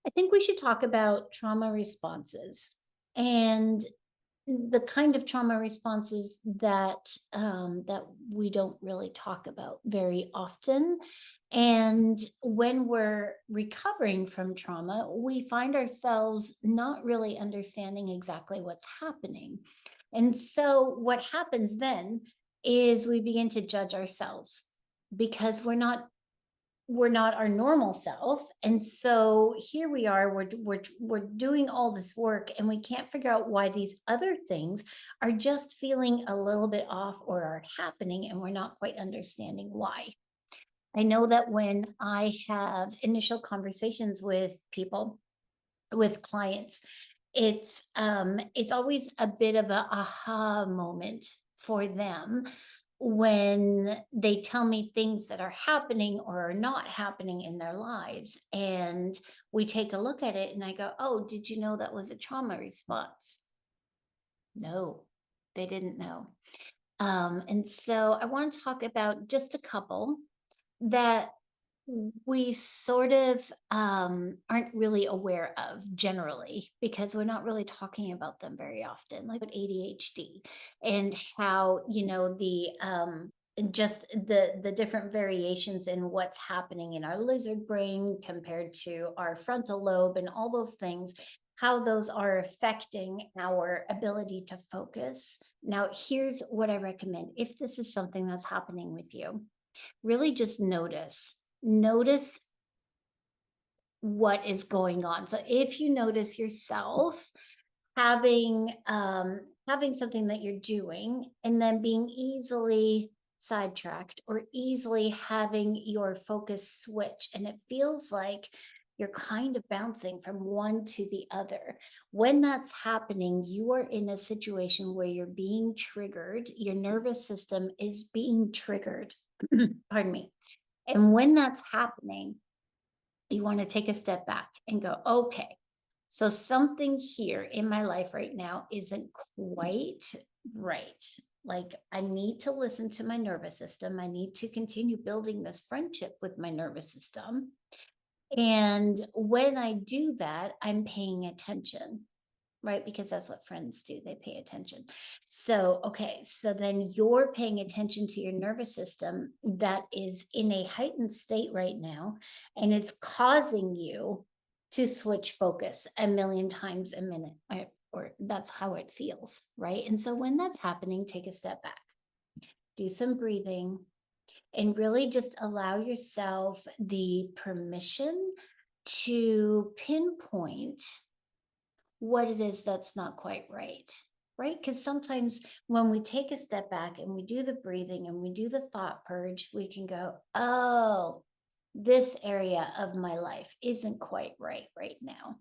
I think we should talk about trauma responses and the kind of trauma responses that we don't really talk about very often. And when we're recovering from trauma, we find ourselves not really understanding exactly what's happening. And so what happens then is we begin to judge ourselves because we're not our normal self. And so here we are, we're doing all this work and we can't figure out why these other things are just feeling a little bit off or are happening, and we're not quite understanding why. I know that when I have initial conversations with people, with clients, it's always a bit of a aha moment for them when they tell me things that are happening or are not happening in their lives, and we take a look at it and I go, oh, did you know that was a trauma response? No, they didn't know. And so I want to talk about just a couple that we sort of aren't really aware of generally because we're not really talking about them very often, like with ADHD and how, just the different variations in what's happening in our lizard brain compared to our frontal lobe and all those things, how those are affecting our ability to focus. Now, here's what I recommend if this is something that's happening with you. Really just notice what is going on. So if you notice yourself having something that you're doing and then being easily sidetracked or easily having your focus switch, and it feels like you're kind of bouncing from one to the other. When that's happening, you are in a situation where you're being triggered. Your nervous system is being triggered. Pardon me. And when that's happening, you want to take a step back and go, okay, so something here in my life right now isn't quite right. Like, I need to listen to my nervous system. I need to continue building this friendship with my nervous system. And when I do that, I'm paying attention, right? Because that's what friends do, they pay attention. So, okay, so then you're paying attention to your nervous system that is in a heightened state right now, and it's causing you to switch focus a million times a minute, or that's how it feels, right? And so when that's happening, take a step back, do some breathing, and really just allow yourself the permission to pinpoint what it is that's not quite right. Right? Because sometimes when we take a step back and we do the breathing and we do the thought purge, we can go, oh, this area of my life isn't quite right now.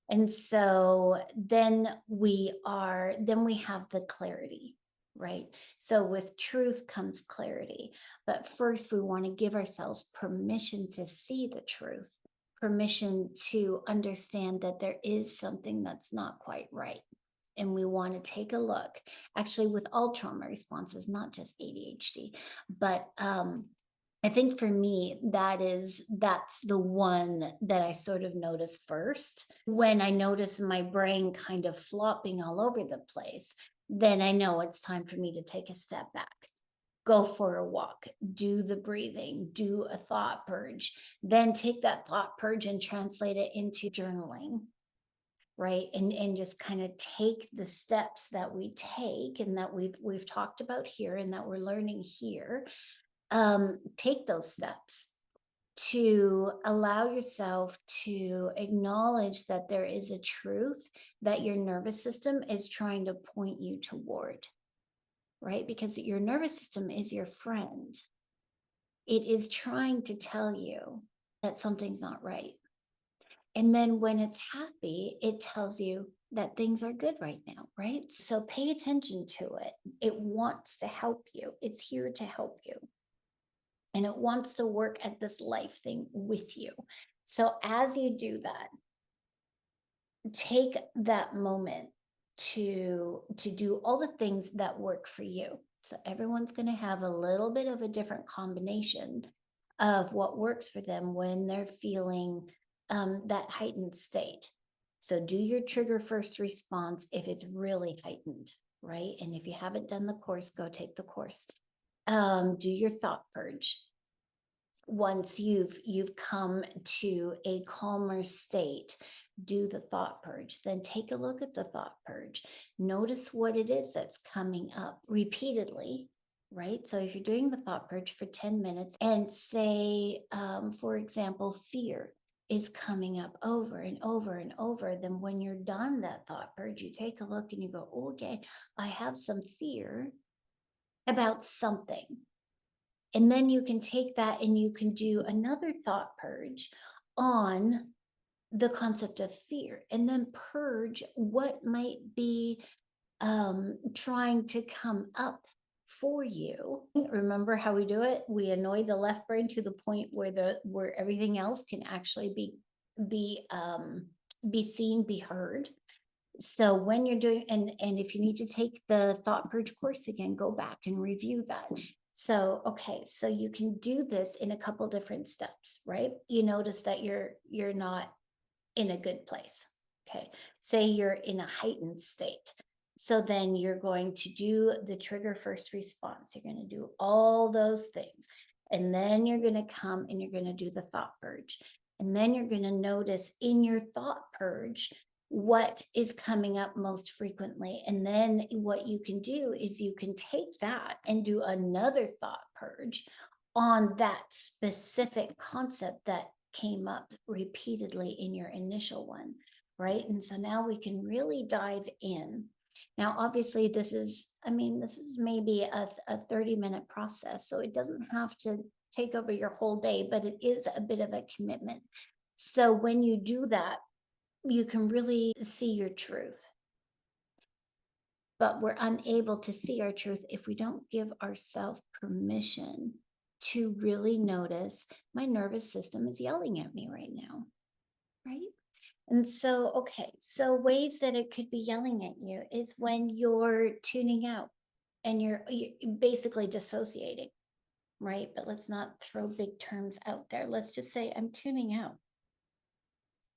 And so then we have the clarity, right? So with truth comes clarity. But first, we want to give ourselves permission to see the truth, permission to understand that there is something that's not quite right. And we want to take a look, actually, with all trauma responses, not just ADHD, but I think for me, that's the one that I sort of notice first. When I notice my brain kind of flopping all over the place, then I know it's time for me to take a step back, go for a walk, do the breathing, do a thought purge, then take that thought purge and translate it into journaling, right? And just kind of take the steps that we take and that we've talked about here and that we're learning here. Take those steps to allow yourself to acknowledge that there is a truth that your nervous system is trying to point you toward, right? Because your nervous system is your friend. It is trying to tell you that something's not right. And then when it's happy, it tells you that things are good right now, right? So pay attention to it. It wants to help you, it's here to help you. And it wants to work at this life thing with you. So as you do that, take that moment to do all the things that work for you. So everyone's going to have a little bit of a different combination of what works for them when they're feeling that heightened state. So do your trigger first response if it's really heightened, right? And if you haven't done the course, go take the course. Do your thought purge. Once you've come to a calmer state, do the thought purge. Then take a look at the thought purge. Notice what it is that's coming up repeatedly, right? So if you're doing the thought purge for 10 minutes and say, for example, fear is coming up over and over and over, then when you're done that thought purge, you take a look and you go, okay, I have some fear about something. And then you can take that and you can do another thought purge on the concept of fear, and then purge what might be trying to come up for you. Remember how we do it? We annoy the left brain to the point where everything else can actually be seen, be heard. So when you're doing, and if you need to take the thought purge course again, go back and review that. So okay, so you can do this in a couple different steps, right? You notice that you're not in a good place. Okay, say you're in a heightened state. So then you're going to do the trigger first response. You're going to do all those things. And then you're going to come and you're going to do the thought purge. And then you're going to notice in your thought purge what is coming up most frequently. And then what you can do is you can take that and do another thought purge on that specific concept that came up repeatedly in your initial one, right? And so now we can really dive in. Now, obviously, this is maybe a 30-minute process, so it doesn't have to take over your whole day, but it is a bit of a commitment. So when you do that, you can really see your truth. But we're unable to see our truth if we don't give ourselves permission to really notice my nervous system is yelling at me right now, right? And so, okay, so ways that it could be yelling at you is when you're tuning out and you're basically dissociating, right? But let's not throw big terms out there. Let's just say I'm tuning out.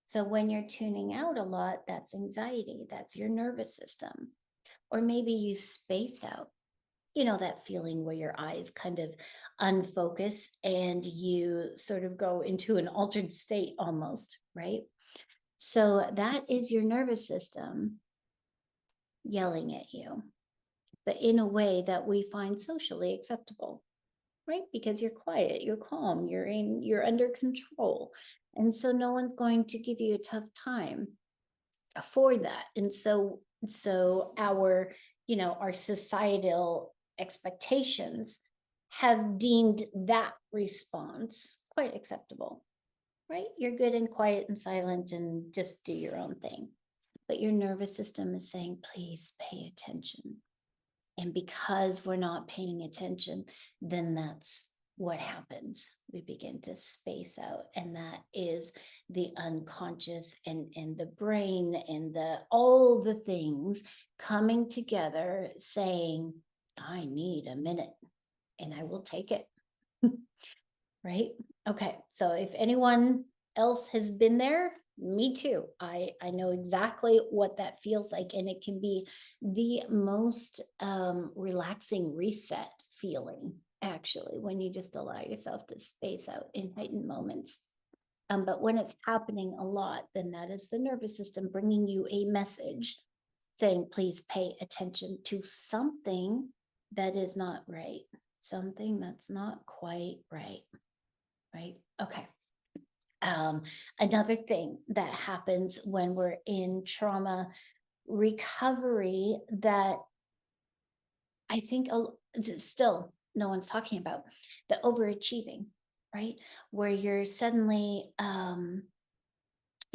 So when you're tuning out a lot, that's anxiety, that's your nervous system. Or maybe you space out, that feeling where your eyes kind of unfocus and you sort of go into an altered state almost, right? So that is your nervous system yelling at you, but in a way that we find socially acceptable, right? Because you're quiet, you're calm, you're under control. And so no one's going to give you a tough time for that. And so our societal expectations have deemed that response quite acceptable, right? You're good and quiet and silent and just do your own thing. But your nervous system is saying, please pay attention. And because we're not paying attention, then that's what happens. We begin to space out. And that is the unconscious and the brain and all the things coming together saying, I need a minute and I will take it. Right? Okay. So if anyone else has been there, me too. I know exactly what that feels like, and it can be the most relaxing reset feeling, actually, when you just allow yourself to space out in heightened moments. But when it's happening a lot, then that is the nervous system bringing you a message saying, please pay attention to something that is not right, something that's not quite right. Right? Okay. Another thing that happens when we're in trauma recovery that I think still no one's talking about, the overachieving, right? Where you're suddenly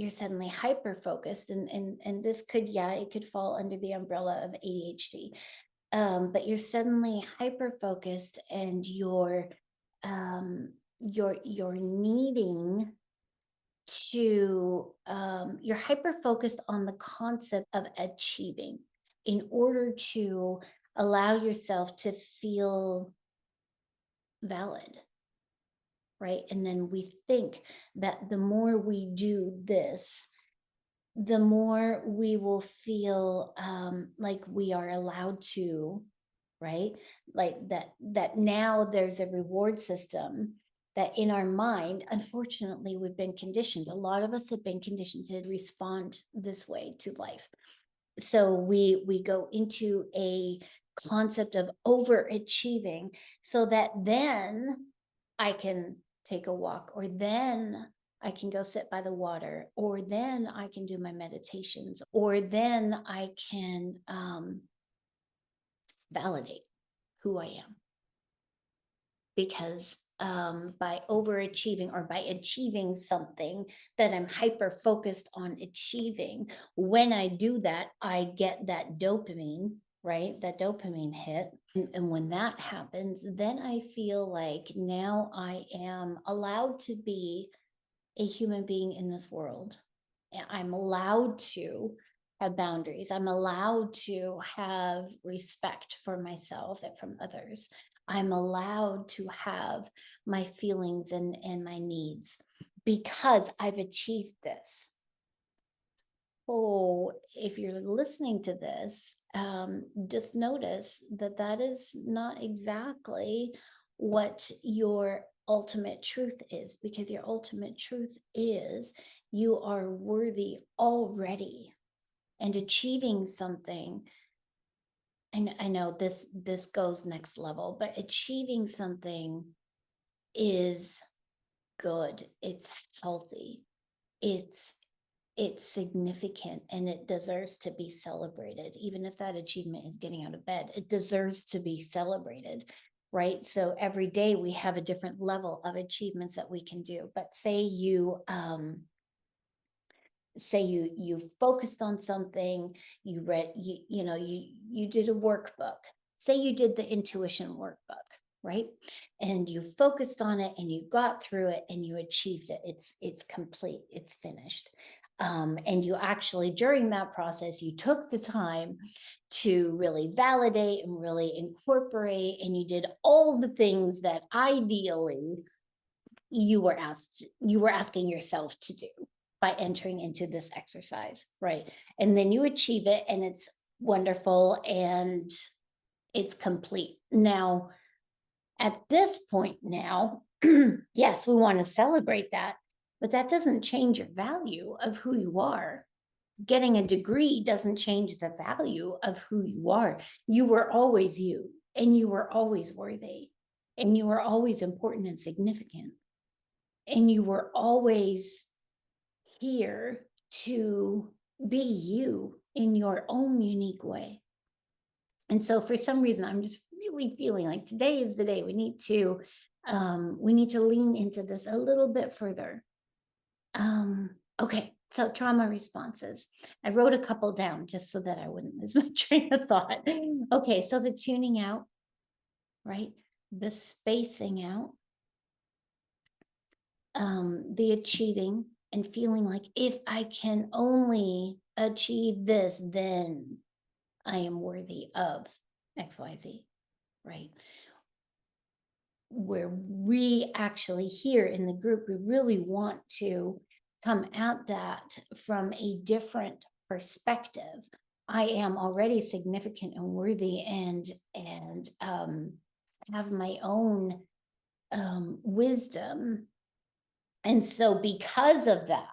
hyper focused, and this could, it could fall under the umbrella of ADHD. But you're suddenly hyper focused and you're needing to you're hyper focused on the concept of achieving in order to allow yourself to feel valid, right? And then we think that the more we do this, the more we will feel like we are allowed to, right? Like that now there's a reward system that in our mind, unfortunately, we've been conditioned. A lot of us have been conditioned to respond this way to life. So we go into a concept of overachieving so that then I can take a walk, or then I can go sit by the water, or then I can do my meditations, or then I can validate who I am. Because by overachieving or by achieving something that I'm hyper focused on achieving, when I do that, I get that dopamine, right? That dopamine hit. And when that happens, then I feel like now I am allowed to be a human being in this world. I'm allowed to have boundaries. I'm allowed to have respect for myself and from others. I'm allowed to have my feelings and my needs because I've achieved this. Oh, if you're listening to this, just notice that that is not exactly what your ultimate truth is, because your ultimate truth is you are worthy already, and achieving something. And I know this goes next level, but achieving something is good. It's healthy. It's it's significant, and it deserves to be celebrated. Even if that achievement is getting out of bed, it deserves to be celebrated, right? So every day we have a different level of achievements that we can do. But say you focused on something, you read, you did a workbook. Say you did the intuition workbook, right? And you focused on it and you got through it and you achieved it. It's complete, it's finished. And you actually, during that process, you took the time to really validate and really incorporate, and you did all the things that ideally you were asking yourself to do by entering into this exercise, right? And then you achieve it, and it's wonderful and it's complete. Now, at this point now, yes, we want to celebrate that, but that doesn't change your value of who you are. Getting a degree doesn't change the value of who you are. You were always you, and you were always worthy, and you were always important and significant, and you were always here to be you in your own unique way. And so for some reason, I'm just really feeling like today is the day we need to lean into this a little bit further. Okay, so trauma responses. I wrote a couple down just so that I wouldn't lose my train of thought. Okay, so the tuning out, right? The spacing out, the achieving, and feeling like if I can only achieve this, then I am worthy of XYZ, right? Where we actually here in the group, we really want to come at that from a different perspective. I am already significant and worthy, and have my own wisdom. And so because of that,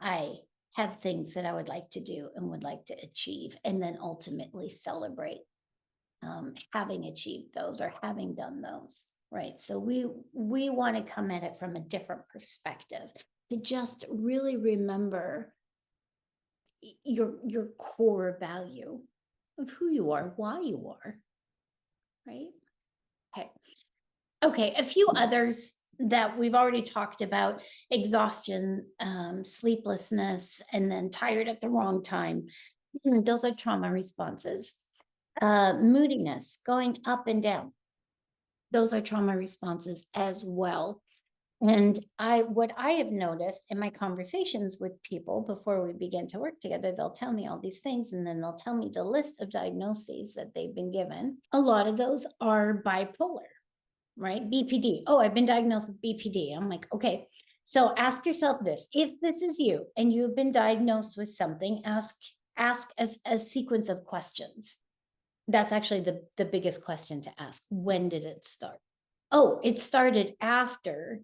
I have things that I would like to do and would like to achieve, and then ultimately celebrate having achieved those or having done those, right? So we want to come at it from a different perspective, to just really remember your core value of who you are, why you are, right? Okay. Okay, a few others that we've already talked about: exhaustion, sleeplessness, and then tired at the wrong time. Those are trauma responses. Moodiness, going up and down. Those are trauma responses as well. And what I have noticed in my conversations with people before we begin to work together, they'll tell me all these things, and then they'll tell me the list of diagnoses that they've been given. A lot of those are bipolar. right? BPD. Oh, I've been diagnosed with BPD. I'm like, okay. So ask yourself this: if this is you and you've been diagnosed with something, ask a sequence of questions. That's actually the biggest question to ask. When did it start? Oh, it started after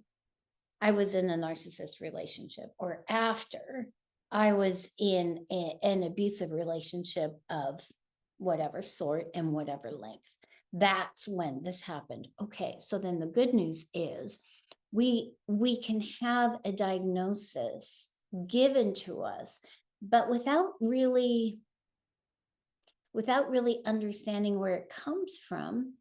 I was in a narcissist relationship, or after I was in an abusive relationship of whatever sort and whatever length. That's when this happened. Okay, so then the good news is we can have a diagnosis given to us, but without really understanding where it comes from.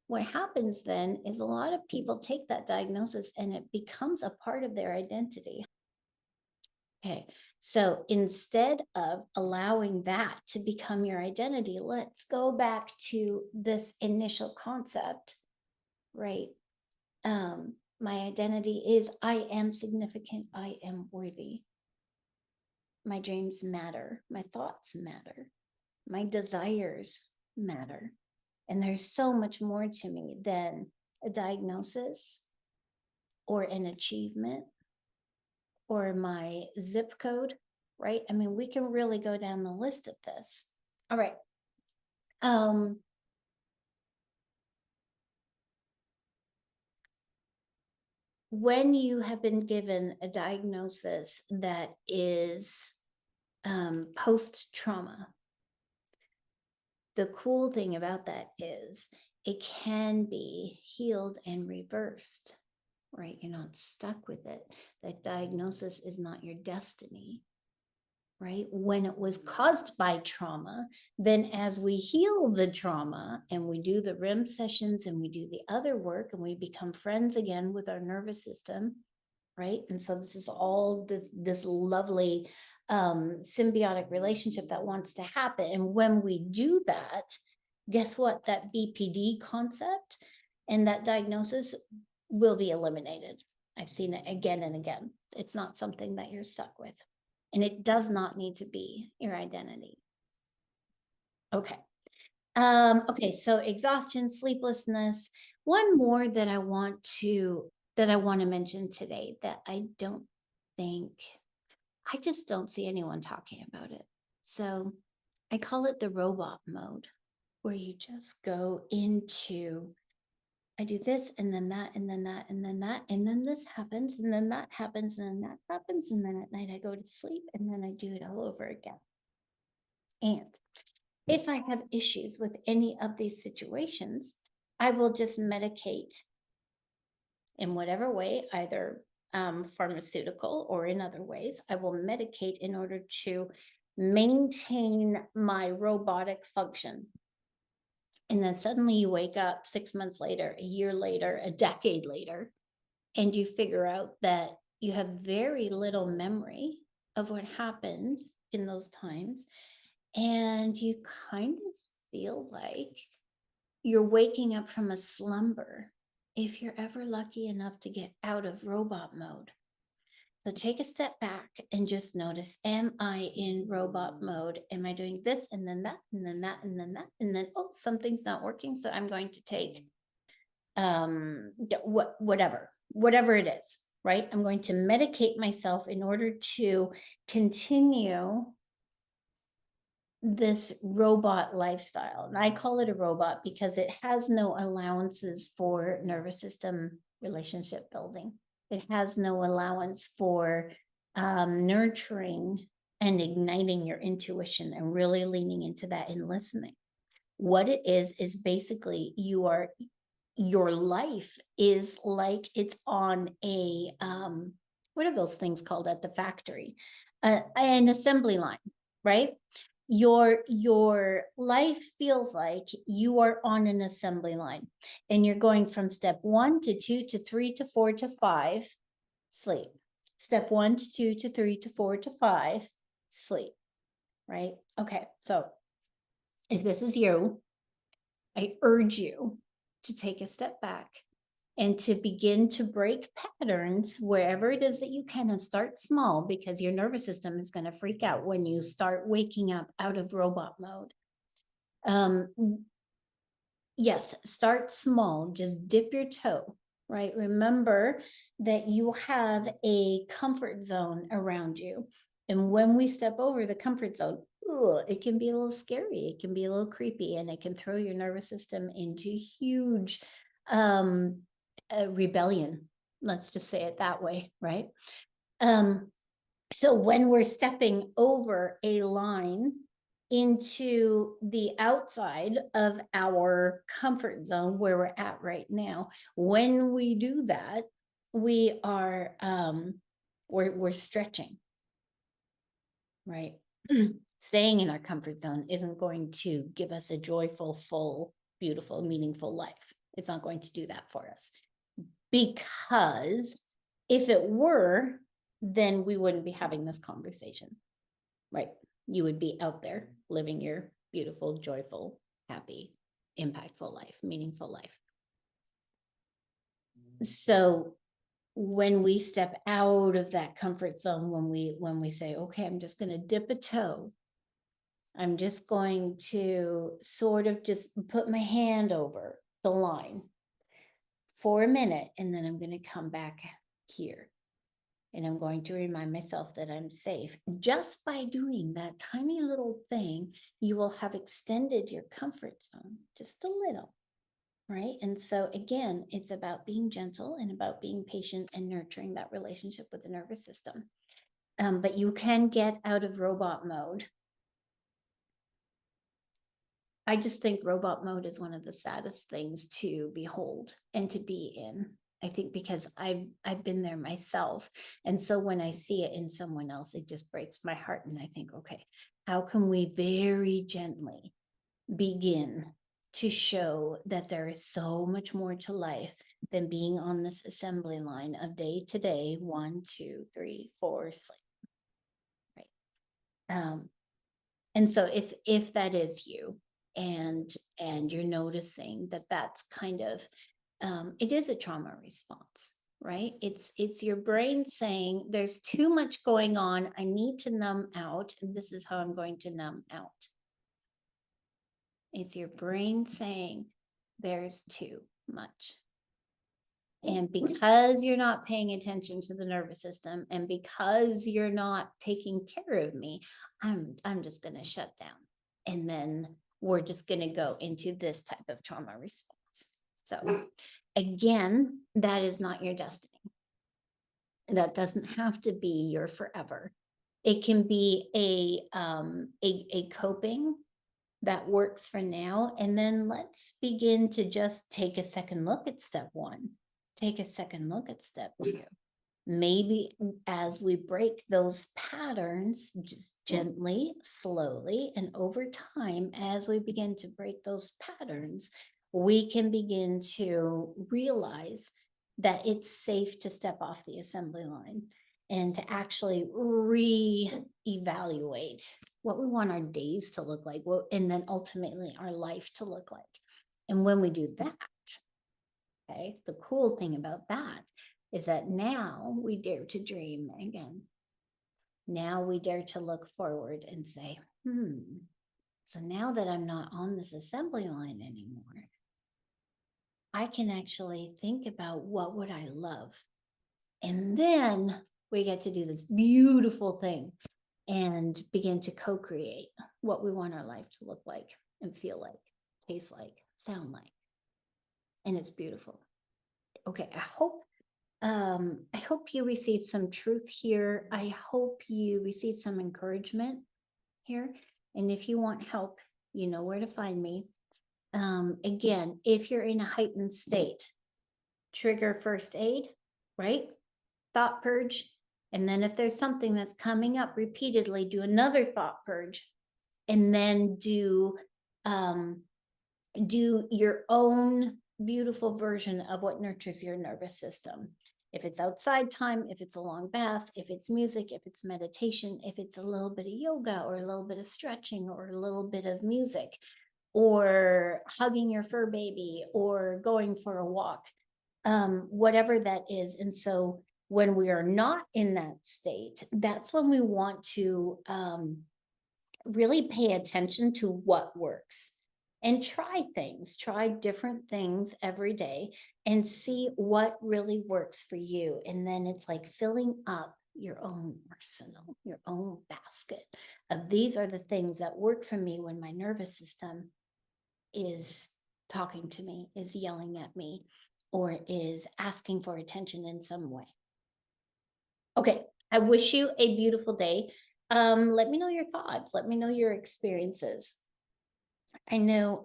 What happens then is a lot of people take that diagnosis and it becomes a part of their identity. Okay, so instead of allowing that to become your identity, let's go back to this initial concept, right? My identity is I am significant, I am worthy. My dreams matter, my thoughts matter, my desires matter. And there's so much more to me than a diagnosis or an achievement or my zip code, right? I mean, we can really go down the list of this. All right. When you have been given a diagnosis that is post-trauma, the cool thing about that is it can be healed and reversed, right? You're not stuck with it. That diagnosis is not your destiny, right? When it was caused by trauma, then as we heal the trauma and we do the REM sessions and we do the other work and we become friends again with our nervous system, right? And so this is all this lovely symbiotic relationship that wants to happen. And when we do that, guess what? That BPD concept and that diagnosis will be eliminated. I've seen it again and again. It's not something that you're stuck with. And it does not need to be your identity. Okay. Okay, so exhaustion, sleeplessness. One more that I want to mention today that I just don't see anyone talking about it. So I call it the robot mode, where you just go into, I do this and then that and then that and then that and then this happens and then that happens and then that happens and then at night I go to sleep and then I do it all over again. And if I have issues with any of these situations, I will just medicate in whatever way, either pharmaceutical or in other ways. I will medicate in order to maintain my robotic function. And then suddenly you wake up 6 months later, a year later, a decade later, and you figure out that you have very little memory of what happened in those times. And you kind of feel like you're waking up from a slumber if you're ever lucky enough to get out of robot mode. So take a step back and just notice, am I in robot mode? Am I doing this and then that and then that and then that? And then, oh, something's not working. So I'm going to take whatever it is, right? I'm going to medicate myself in order to continue this robot lifestyle. And I call it a robot because it has no allowances for nervous system relationship building. It has no allowance for nurturing and igniting your intuition and really leaning into that and listening. What it is basically your life is like it's on a what are those things called at the factory? An assembly line, right? Your life feels like you are on an assembly line and you're going from step 1 to 2 to 3 to 4 to 5, sleep. Step 1 to 2 to 3 to 4 to 5, sleep, right? Okay, so if this is you, I urge you to take a step back and to begin to break patterns wherever it is that you can, and start small, because your nervous system is going to freak out when you start waking up out of robot mode. Yes, start small, just dip your toe, right? Remember that you have a comfort zone around you. And when we step over the comfort zone, it can be a little scary, it can be a little creepy, and it can throw your nervous system into huge um, rebellion. Let's just say it that way, right? Um, so when we're stepping over a line into the outside of our comfort zone where we're at right now, when we do that, we are we're stretching, right? Staying in our comfort zone isn't going to give us a joyful, full, beautiful, meaningful life. It's not going to do that for us, because if it were, then we wouldn't be having this conversation, right? You would be out there living your beautiful, joyful, happy, impactful life, meaningful life. So when we step out of that comfort zone, when we say, okay, I'm just going to dip a toe, I'm just going to sort of just put my hand over the line for a minute, and then I'm going to come back here. And I'm going to remind myself that I'm safe. Just by doing that tiny little thing, you will have extended your comfort zone just a little, right? And so again, it's about being gentle and about being patient and nurturing that relationship with the nervous system. But you can get out of robot mode. I just think robot mode is one of the saddest things to behold and to be in. I think because I've been there myself. And so when I see it in someone else, it just breaks my heart. And I think, okay, how can we very gently begin to show that there is so much more to life than being on this assembly line of day to day, 1, 2, 3, 4, sleep, right? And so if that is you, and you're noticing that that's kind of it is a trauma response, right? It's your brain saying there's too much going on, I need to numb out, and this is how I'm going to numb out. It's your brain saying there's too much. And because you're not paying attention to the nervous system, and because you're not taking care of me, I'm just going to shut down. And then we're just going to go into this type of trauma response. So again, that is not your destiny. That doesn't have to be your forever. It can be a coping that works for now. And then let's begin to just take a second look at step 1. Take a second look at step 2. Maybe as we break those patterns, just gently, slowly, and over time, as we begin to break those patterns, we can begin to realize that it's safe to step off the assembly line and to actually re-evaluate what we want our days to look like, and then ultimately our life to look like. And when we do that, okay, the cool thing about that is that now we dare to dream again. Now we dare to look forward and say, so now that I'm not on this assembly line anymore, I can actually think about what would I love. And then we get to do this beautiful thing and begin to co-create what we want our life to look like and feel like, taste like, sound like. And it's beautiful. Okay, I hope you received some truth here. I hope you received some encouragement here. And if you want help, you know where to find me. Again, if you're in a heightened state, trigger first aid, right? Thought purge. And then if there's something that's coming up repeatedly, do another thought purge. And then do your own beautiful version of what nurtures your nervous system. If it's outside time, if it's a long bath, if it's music, if it's meditation, if it's a little bit of yoga or a little bit of stretching or a little bit of music, or hugging your fur baby or going for a walk, whatever that is. And so when we are not in that state, that's when we want to really pay attention to what works. and try different things every day and see what really works for you. And then it's like filling up your own arsenal, your own basket of these are the things that work for me when my nervous system is talking to me, is yelling at me, or is asking for attention in some way. Okay, I wish you a beautiful day. Let me know your thoughts. Let me know your experiences. I know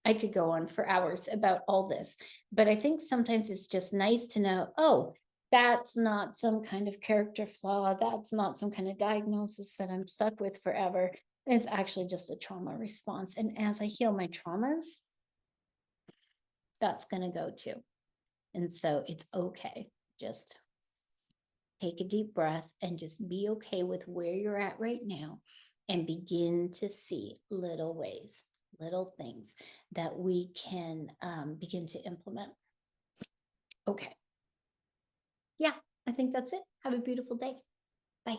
I could go on for hours about all this, but I think sometimes it's just nice to know, oh, that's not some kind of character flaw. That's not some kind of diagnosis that I'm stuck with forever. It's actually just a trauma response. And as I heal my traumas, that's going to go too. And so it's okay. Just take a deep breath and just be okay with where you're at right now and begin to see little ways, little things that we can begin to implement. Okay. Yeah, I think that's it. Have a beautiful day. Bye.